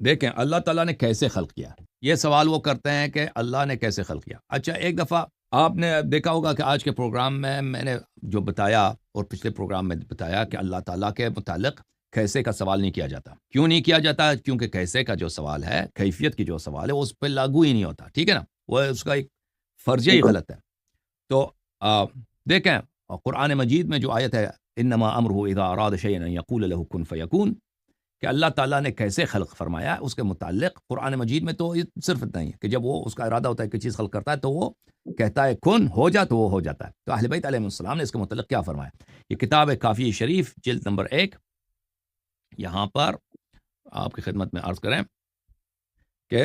دیکھیں اللہ تعالیٰ نے کیسے خلق کیا، یہ سوال وہ کرتے ہیں کہ اللہ نے کیسے خلق کیا۔ اچھا، ایک دفعہ آپ نے دیکھا ہوگا کہ آج کے پروگرام میں نے جو بتایا اور پچھلے پروگرام میں بتایا کہ اللہ تعالیٰ کے متعلق کیسے کا سوال نہیں کیا جاتا۔ کیوں نہیں کیا جاتا؟ کیونکہ کیسے کا جو سوال ہے، کیفیت کی جو سوال ہے، اس پہ لاگو ہی نہیں ہوتا، ٹھیک ہے نا، وہ اس کا ایک فرضیہ ہی غلط ہے۔ تو دیکھیں قرآن مجید میں جو آیت ہے انما امرہ اذا اراد شیئا ان یقول له کن فیکون، کہ اللہ تعالیٰ نے کیسے خلق فرمایا، اس کے متعلق قرآن مجید میں تو صرف اتنا ہی ہے کہ جب وہ اس کا ارادہ ہوتا ہے کہ چیز خلق کرتا ہے تو وہ کہتا ہے کن ہو جا، تو وہ ہو جاتا ہے۔ تو اہل بیت علیہ السلام نے اس کے متعلق کیا فرمایا؟ یہ کتاب ہے کافی شریف، جلد نمبر 1، یہاں پر آپ کی خدمت میں عرض کریں کہ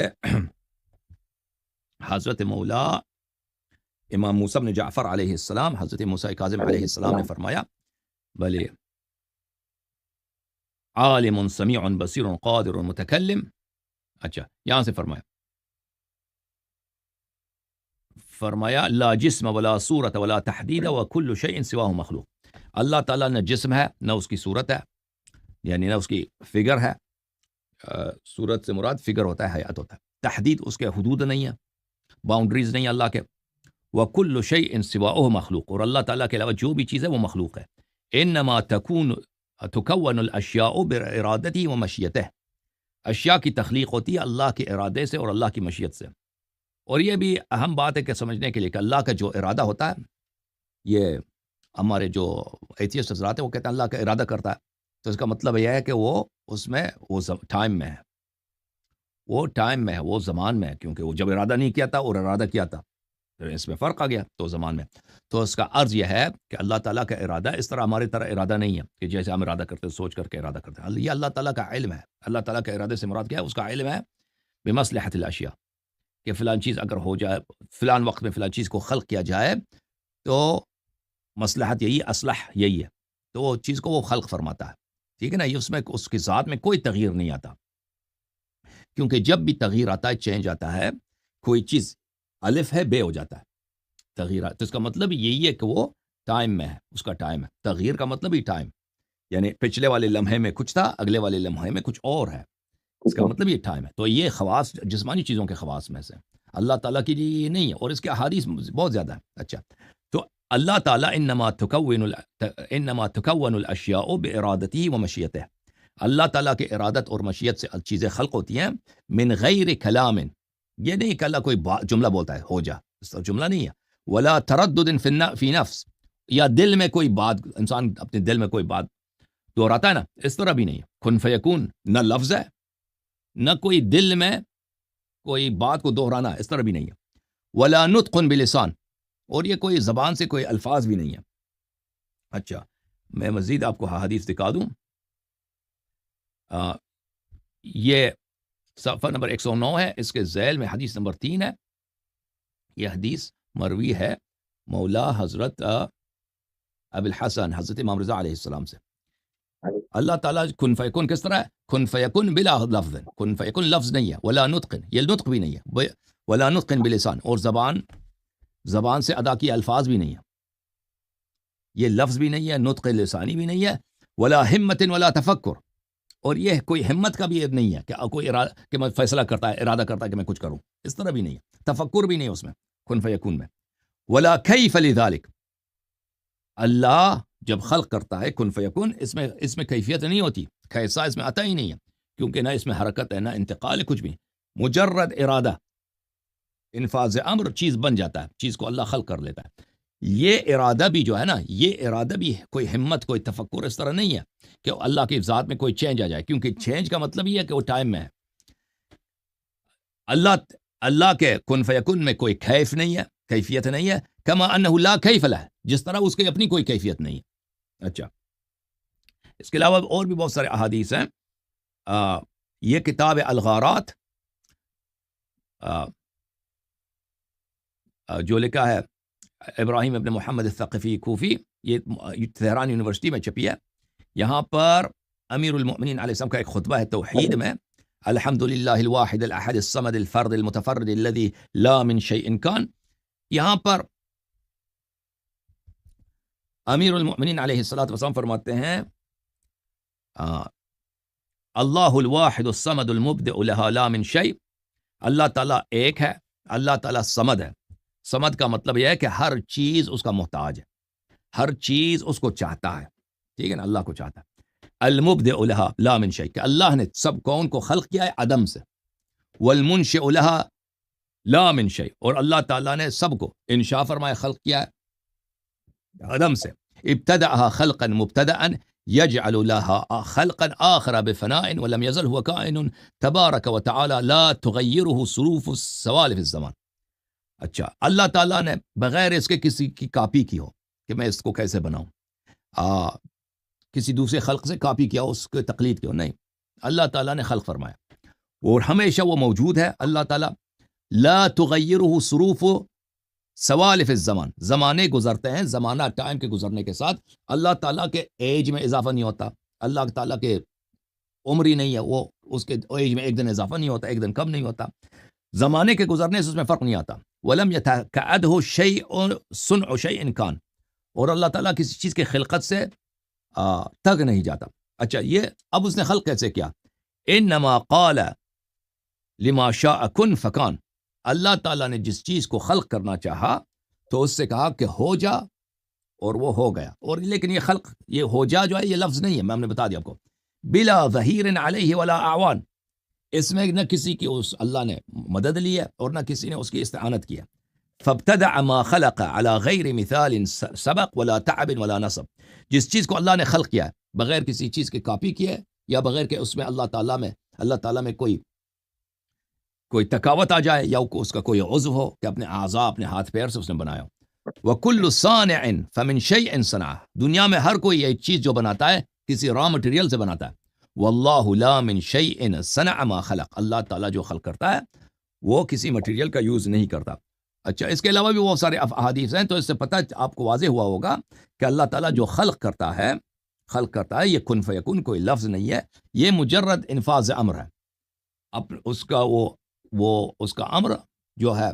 حضرت مولا امام موسیٰ بن جعفر علیہ السلام، حضرت موسیٰ کاظم علیہ السلام نے فرمایا بلے عالم سمیع بصیر قادر متکلم۔ اچھا، یہاں سے فرمایا لا جسم ولا صورت ولا تحدید وکل شیء سواہ مخلوق۔ اللہ تعالیٰ نہ جسم ہے، نہ اس کی صورت ہے، یعنی نہ اس کی فگر ہے، صورت سے مراد فگر ہوتا ہے، حیات ہوتا ہے، تحدید اس کے حدود نہیں ہے، باؤنڈریز نہیں اللہ کے، وکل شیء سواہ مخلوق، اور اللہ تعالیٰ کے علاوہ جو بھی چیز ہے وہ مخلوق ہے۔ انما تکون الاشیاء بارادتہ و مشیتہ، اشیاء کی تخلیق ہوتی ہے اللہ کے ارادے سے اور اللہ کی مشیت سے۔ اور یہ بھی اہم بات ہے کہ سمجھنے کے لیے کہ اللہ کا جو ارادہ ہوتا ہے، یہ ہمارے جو ایتھیسٹ حضرات ہیں وہ کہتے ہیں اللہ کا ارادہ کرتا ہے، تو اس کا مطلب یہ ہے کہ وہ اس میں وہ ٹائم میں ہے، وہ ٹائم میں ہے، وہ زمان میں ہے، کیونکہ وہ جب ارادہ نہیں کیا تھا اور ارادہ کیا تھا، اس میں فرق آ گیا تو زمان میں۔ تو اس کا عرض یہ ہے کہ اللہ تعالیٰ کا ارادہ اس طرح ہماری طرح ارادہ نہیں ہے کہ جیسے ہم ارادہ کرتے ہیں سوچ کر کے ارادہ کرتے ہیں، یہ اللہ تعالیٰ کا علم ہے۔ اللہ تعالیٰ کے ارادے سے مراد کیا ہے؟ اس کا علم ہے بمصلحت الاشیاء، کہ فلان چیز اگر ہو جائے، فلان وقت میں فلان چیز کو خلق کیا جائے تو مصلحت یہی، اصلح یہی ہے، تو وہ چیز کو وہ خلق فرماتا ہے، ٹھیک ہے نا۔ یہ اس میں اس کی ذات میں کوئی تغییر نہیں آتا، کیونکہ جب بھی تغییر آتا ہے، چینج آتا ہے، کوئی چیز الف ہے بے ہو جاتا ہے تغیر، تو اس کا مطلب یہی ہے کہ وہ ٹائم میں ہے، اس کا ٹائم ہے، تغییر کا مطلب ہی ٹائم، یعنی پچھلے والے لمحے میں کچھ تھا، اگلے والے لمحے میں کچھ اور ہے، اس کا مطلب یہ ٹائم ہے۔ تو یہ خواص جسمانی چیزوں کے خواص میں سے اللہ تعالیٰ کے لیے یہ نہیں ہے، اور اس کے احادیث بہت زیادہ ہے۔ اچھا، تو اللہ تعالیٰ انما تکون الاشیاء بارادتہ و مشیتہ، اللہ تعالیٰ کے ارادت اور مشیت سے چیزیں خلق ہوتی ہیں، من غیر کلام، یہ نہیں کہ اللہ کوئی جملہ بولتا ہے ہو جا، اس طرح جملہ نہیں ہے، ولا تردد فی نفس، یا دل میں کوئی بات، انسان اپنے دل میں کوئی بات دہراتا ہے نا، اس طرح بھی نہیں ہے۔ کن فیکون نہ لفظ ہے، نہ کوئی دل میں کوئی بات کو دہرانا، اس طرح بھی نہیں ہے۔ ولا نطق بلسان، اور یہ کوئی زبان سے کوئی الفاظ بھی نہیں ہے۔ اچھا، میں مزید آپ کو حدیث دکھا دوں، یہ صفحہ نمبر 109 ہے، اس کے ذیل میں حدیث نمبر 3 ہے۔ یہ حدیث مروی ہے مولا حضرت ابی الحسن حضرت امام رضا علیہ السلام سے۔ اللہ تعالیٰ کن فیکن کس طرح ہے؟ کن فیکن بلا لفظ، کن فیکن لفظ نہیں ہے، ولا نطق، یہ نطق بھی نہیں ہے، ولا نطق بلسان، اور زبان سے ادا کیے الفاظ بھی نہیں ہے، یہ لفظ بھی نہیں ہے، نطق لسانی بھی نہیں ہے، ولا ہمت ولا تفکر، اور یہ کوئی ہمت کا بھی نہیں ہے کہ کوئی کہ میں فیصلہ کرتا ہے، ارادہ کرتا ہے کہ میں کچھ کروں، اس طرح بھی نہیں ہے، تفکر بھی نہیں ہے اس میں کن فیکون میں۔ ولا کیف لذالک، اللہ جب خلق کرتا ہے کن فیکون، اس میں کیفیت نہیں ہوتی، کیسا اس میں آتا ہی نہیں ہے، کیونکہ نہ اس میں حرکت ہے، نہ انتقال ہے، کچھ بھی، مجرد ارادہ، انفاذ امر، چیز بن جاتا ہے، چیز کو اللہ خلق کر لیتا ہے۔ یہ ارادہ بھی جو ہے نا، یہ ارادہ بھی کوئی ہمت، کوئی تفکر اس طرح نہیں ہے کہ اللہ کی ذات میں کوئی چینج آ جائے، کیونکہ چینج کا مطلب یہ ہے کہ وہ ٹائم میں ہے۔ اللہ کے کن فیکن میں کوئی کیف نہیں ہے، کیفیت نہیں ہے، کما انہ لا کیف لہ، جس طرح اس کی اپنی کوئی کیفیت نہیں ہے۔ اچھا، اس کے علاوہ اور بھی بہت سارے احادیث ہیں۔ یہ کتاب الغارات جو لکھا ہے ابراہیم ابن محمد الثقفی کوفی، یہ تہران یونیورسٹی میں چھپی ہے۔ یہاں پر امیر المؤمنین علیہ السلام کا ایک خطبہ ہے توحید میں، الحمد للہ الواحد الاحد الصمد الفرد المتفرد الذي لا من شيء كان۔ یہاں پر امیر المؤمنین علیہ السلام فرماتے ہیں اللہ الواحد الصمد المبدع لها لا من شيء، اللہ تعالیٰ ایک ہے، اللہ تعالیٰ صمد ہے. صمد کا مطلب یہ ہے کہ ہر چیز اس کا محتاج ہے، ہر چیز اس کو چاہتا ہے، ٹھیک ہے نا، اللہ کو چاہتا ہے. المبدع لها لا من شيء، کہ اللہ نے سب کون کو خلق کیا ہے عدم سے. والمنشئ لها لا من شيء، اور اللہ تعالیٰ نے سب کو انشاء فرمایا خلق کیا ہے عدم سے. ابتدأها خلقا مبتدأ يجعل لها خلقا آخر بفناء ولم يزل هو كائن تبارك وتعالى لا تغيره صروف السوالف الزمان. اچھا، اللہ تعالیٰ نے بغیر اس کے کسی کی کاپی کی ہو کہ میں اس کو کیسے بناؤں، کسی دوسرے خلق سے کاپی کیا ہو، اس کے تقلید کی ہو، نہیں، اللہ تعالیٰ نے خلق فرمایا اور ہمیشہ وہ موجود ہے. اللہ تعالیٰ لا تغیرہ صروف سوالف الزمان، زمانے گزرتے ہیں، زمانہ ٹائم کے گزرنے کے ساتھ اللہ تعالیٰ کے ایج میں اضافہ نہیں ہوتا، اللہ تعالیٰ کے عمر ہی نہیں ہے، وہ اس کے ایج میں ایک دن اضافہ نہیں ہوتا، ایک دن کم نہیں ہوتا، زمانے کے گزرنے سے اس میں فرق نہیں آتا. ولم يتكعده شيء صنع شيء كان، اور اللہ تعالیٰ کسی چیز کے خلقت سے تگ نہیں جاتا. اچھا، یہ اب اس نے خلق کیسے کیا؟ انما قال لما شاء كن فكان، اللہ تعالیٰ نے جس چیز کو خلق کرنا چاہا تو اس سے کہا کہ ہو جا، اور وہ ہو گیا. اور لیکن یہ خلق، یہ ہو جا جو ہے، یہ لفظ نہیں ہے، میں نے بتا دیا آپ کو. بلا ظہیر علیہ ولا اعوان، اس میں نہ کسی کی اس اللہ نے مدد لی ہے اور نہ کسی نے اس کی استعانت کی ہے. فابتدع ما خلق على غیر مثال سبق ولا تعب ولا نصب، جس چیز کو اللہ نے خلق کیا ہے بغیر کسی چیز کے کاپی کی ہے، یا بغیر کہ اس میں اللہ تعالیٰ میں کوئی تکاوت آ جائے، یا اس کا کوئی عضو ہو کہ اپنے اعضاء، اپنے ہاتھ پیر سے اس نے بنایا. وَكُلُّ صَانِعٍ فَمِن شَيْءٍ صَنَعَهُ، دنیا میں ہر کوئی یہ چیز جو بناتا ہے کسی را مٹیریل سے بناتا ہے. وَاللَّهُ لَا مِن شَيْءٍ صَنَعَ مَا خَلَقَ، اللہ تعالیٰ جو خلق کرتا ہے وہ کسی مٹیریل کا یوز نہیں کرتا. اچھا، اس کے علاوہ بھی بہت سارے احادیث ہیں، تو اس سے پتہ آپ کو واضح ہوا ہوگا کہ اللہ تعالیٰ جو خلق کرتا ہے یہ کن فیکون کوئی لفظ نہیں ہے، یہ مجرد انفاذ امر ہے. اب اس کا وہ اس کا امر جو ہے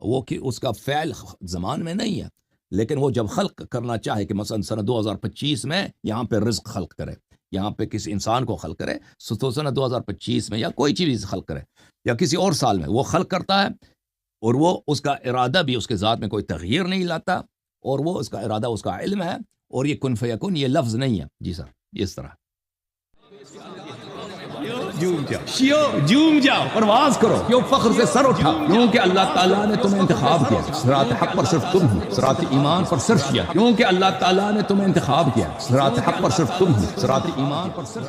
وہ کہ اس کا فعل زمان میں نہیں ہے، لیکن وہ جب خلق کرنا چاہے کہ مثلا سنہ 2025 میں یہاں پہ رزق خلق کرے، یہاں پہ کسی انسان کو خلق کرے، تو سنہ 2025 میں یا کوئی چیز خلق کرے یا کسی اور سال میں وہ خلق کرتا ہے، اور وہ اس کا ارادہ بھی اس کے ذات میں کوئی تغییر نہیں لاتا، اور وہ اس کا ارادہ اس کا علم ہے، اور یہ کن فیکون یہ لفظ نہیں ہے. جی سر، اس طرح جوم جاؤ، پرواز کرو، کیوں فخر سے سر اٹھا، کیونکہ اللہ تعالیٰ نے تمہیں انتخاب کیا. صراط حق پر صرف تم ہو، صراط ایمان پر صرف کیا، کیونکہ اللہ تعالیٰ نے تمہیں انتخاب کیا. صراط حق پر صرف تم ہو، صراط ایمان پر صرف